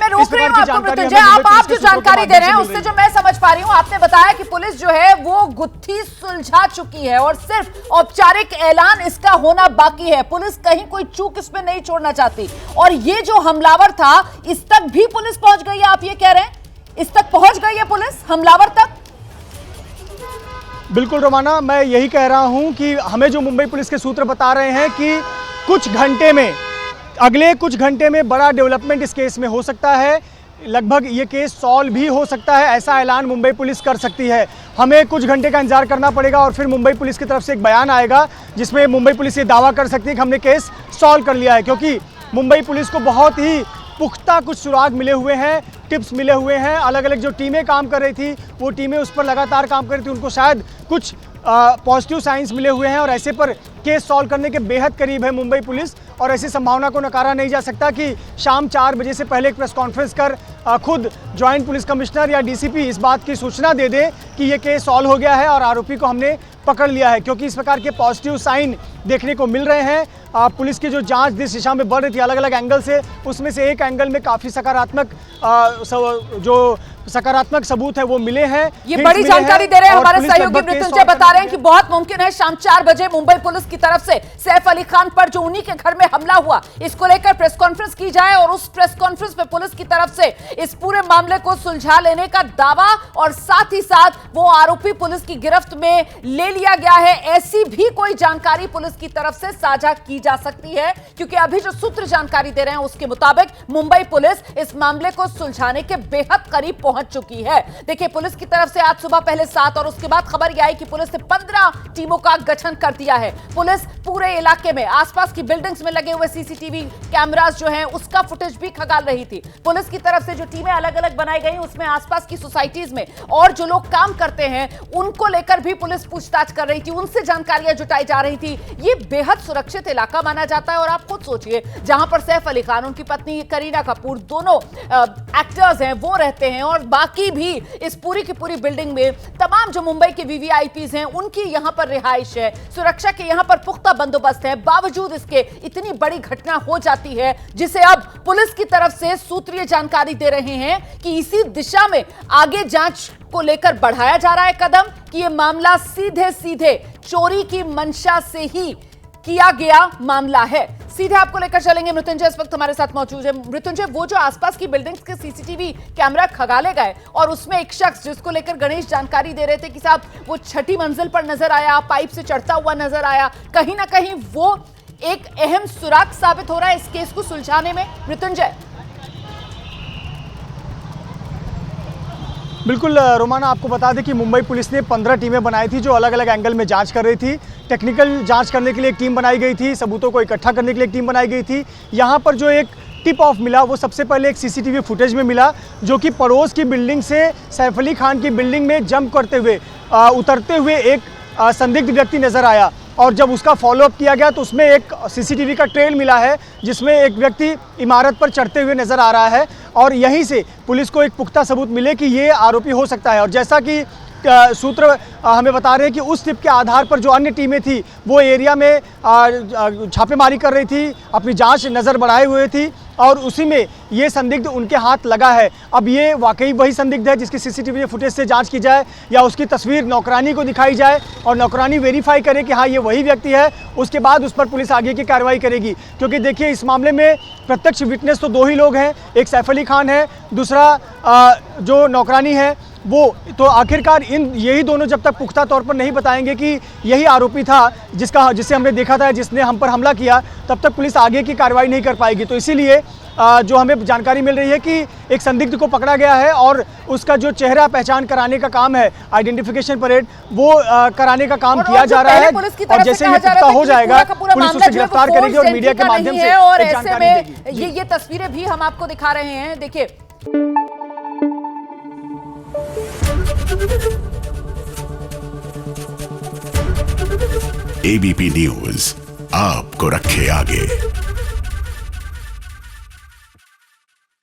मैं रोक रही हूँ आपको मृत्युंजय, आप जो जानकारी दे रहे हैं उससे जो मैं समझ पा रही हूँ, आपने बताया कि पुलिस जो है वो गुत्थी सुलझा चुकी है और सिर्फ औपचारिक ऐलान इसका होना बाकी है। पुलिस कहीं कोई चूक इसमें नहीं छोड़ना चाहती। और ये जो हमलावर था इस तक भी पुलिस पहुंच गई है, आप ये कह रहे हैं इस तक पहुंच गई है पुलिस हमलावर तक? बिल्कुल रोमाना, मैं यही कह रहा हूं कि हमें जो मुंबई पुलिस के सूत्र बता रहे हैं कि कुछ घंटे में, अगले कुछ घंटे में बड़ा डेवलपमेंट इस केस में हो सकता है। लगभग ये केस सॉल्व भी हो सकता है, ऐसा ऐलान मुंबई पुलिस कर सकती है। हमें कुछ घंटे का इंतजार करना पड़ेगा और फिर मुंबई पुलिस की तरफ से एक बयान आएगा जिसमें मुंबई पुलिस ये दावा कर सकती है कि हमने केस सॉल्व कर लिया है, क्योंकि मुंबई पुलिस को बहुत ही पुख्ता कुछ सुराग मिले हुए हैं, टिप्स मिले हुए हैं। अलग अलग जो टीमें काम कर रही थी वो टीमें उस पर लगातार काम कर रही थी, उनको शायद कुछ पॉजिटिव साइंस मिले हुए हैं और ऐसे पर केस सॉल्व करने के बेहद करीब है मुंबई पुलिस। और ऐसी संभावना को नकारा नहीं जा सकता कि शाम 4 बजे से पहले एक प्रेस कॉन्फ्रेंस कर खुद ज्वाइंट पुलिस कमिश्नर या डीसीपी इस बात की सूचना दे दे कि ये केस सॉल्व हो गया है और आरोपी को हमने पकड़ लिया है, क्योंकि इस प्रकार के पॉजिटिव साइन देखने को मिल रहे हैं। पुलिस की जो जांच जिस दिशा में बढ़ रही थी अलग अलग एंगल से, उसमें से एक एंगल में काफ़ी सकारात्मक जो सकारात्मक सबूत है वो मिले हैं। ये बड़ी जानकारी दे रहे हैं हमारे सहयोगी मृत्युंजय, बता रहे हैं कि बहुत मुमकिन है शाम 4 बजे मुंबई पुलिस की तरफ से सैफ अली खान पर जो उन्हीं के घर में हमला हुआ इसको लेकर प्रेस कॉन्फ्रेंस की जाए और उस प्रेस कॉन्फ्रेंस में पुलिस की तरफ से इस पूरे मामले को सुलझा लेने का दावा और साथ ही साथ वो आरोपी पुलिस की गिरफ्त में ले लिया गया है, ऐसी भी कोई जानकारी पुलिस की तरफ से साझा की जा सकती है। क्योंकि अभी जो सूत्र जानकारी दे रहे हैं उसके मुताबिक मुंबई पुलिस इस मामले को सुलझाने के बेहद करीब पहुंच चुकी है। देखिए, पुलिस की तरफ से आज सुबह पहले 7 और उसके बाद खबर यह आई कि पुलिस ने 15 टीमों का गठन कर दिया है। पुलिस पूरे इलाके में आसपास की बिल्डिंग्स में लगे हुए सीसीटीवी कैमरास जो हैं उसका फुटेज भी खंगाल रही थी। पुलिस की तरफ से जो टीमें अलग अलग बनाई गई उसमें आसपास की सोसाइटीज में और जो लोग काम करते हैं उनको लेकर भी पुलिस पूछताछ कर रही थी, उनसे जानकारियां जुटाई जा रही थी। ये बेहद सुरक्षित इलाका माना जाता है और आप खुद सोचिए, जहां पर सैफ अली खान, उनकी पत्नी करीना कपूर, दोनों एक्टर्स हैं वो रहते हैं और बाकी भी इस पूरी की पूरी बिल्डिंग में तमाम जो मुंबई के वीवीआईपीज हैं उनकी यहां पर रिहाइश है, सुरक्षा के यहां पर पुख्ता बंदोबस्त है। बावजूद इसके इतनी बड़ी घटना हो जाती है जिसे अब पुलिस की तरफ से सूत्रीय जानकारी दे रहे हैं कि इसी दिशा में आगे जांच को लेकर बढ़ाया जा रहा है कदम कि यह मामला सीधे सीधे चोरी की मंशा से ही किया गया मामला है। सीधे आपको लेकर चलेंगे, मृत्युंजय इस वक्त हमारे साथ मौजूद है। मृत्युंजय, वो जो आसपास की बिल्डिंग्स के सीसीटीवी कैमरा खंगाले गए और उसमें एक शख्स जिसको लेकर गणेश जानकारी दे रहे थे कि साहब वो 6ठी मंजिल पर नजर आया, पाइप से चढ़ता हुआ नजर आया, कहीं ना कहीं वो एक अहम सुराग साबित हो रहा है इस केस को सुलझाने में। मृत्युंजय, बिल्कुल रोमाना, आपको बता दें कि मुंबई पुलिस ने 15 टीमें बनाई थी जो अलग अलग एंगल में जांच कर रही थी। टेक्निकल जांच करने के लिए एक टीम बनाई गई थी, सबूतों को इकट्ठा करने के लिए एक टीम बनाई गई थी। यहाँ पर जो एक टिप ऑफ मिला वो सबसे पहले एक सीसीटीवी फुटेज में मिला जो कि पड़ोस की बिल्डिंग से सैफ अली खान की बिल्डिंग में जंप करते हुए उतरते हुए एक संदिग्ध व्यक्ति नजर आया। और जब उसका फॉलोअप किया गया तो उसमें एक सीसीटीवी का ट्रेल मिला है जिसमें एक व्यक्ति इमारत पर चढ़ते हुए नजर आ रहा है और यहीं से पुलिस को एक पुख्ता सबूत मिले कि ये आरोपी हो सकता है। और जैसा कि सूत्र हमें बता रहे हैं कि उस टिप के आधार पर जो अन्य टीमें थी वो एरिया में छापेमारी कर रही थी, अपनी जांच नज़र बढ़ाए हुए थी और उसी में ये संदिग्ध उनके हाथ लगा है। अब ये वाकई वही संदिग्ध है जिसकी सीसीटीवी फुटेज से जांच की जाए या उसकी तस्वीर नौकरानी को दिखाई जाए और नौकरानी वेरीफाई करे कि हाँ ये वही व्यक्ति है, उसके बाद उस पर पुलिस आगे की कार्रवाई करेगी। क्योंकि देखिए, इस मामले में प्रत्यक्ष विटनेस तो 2 ही लोग हैं, एक सैफ अली खान है, दूसरा जो नौकरानी है वो। तो आखिरकार यही दोनों जब तक पुख्ता तौर पर नहीं बताएंगे कि यही आरोपी था जिसे हमने देखा था, जिसने हम पर हमला किया, तब तक पुलिस आगे की कार्रवाई नहीं कर पाएगी। तो इसीलिए जो हमें जानकारी मिल रही है कि एक संदिग्ध को पकड़ा गया है और उसका जो चेहरा पहचान कराने का काम है, आइडेंटिफिकेशन परेड, वो कराने का काम किया जा रहा है। और जैसे ये पुख्ता हो जाएगा पुलिस उसे गिरफ्तार करेगी और मीडिया के माध्यम से और ऐसे में ये तस्वीरें भी हम आपको दिखा रहे हैं। देखिए, एबीपी न्यूज आपको रखे आगे।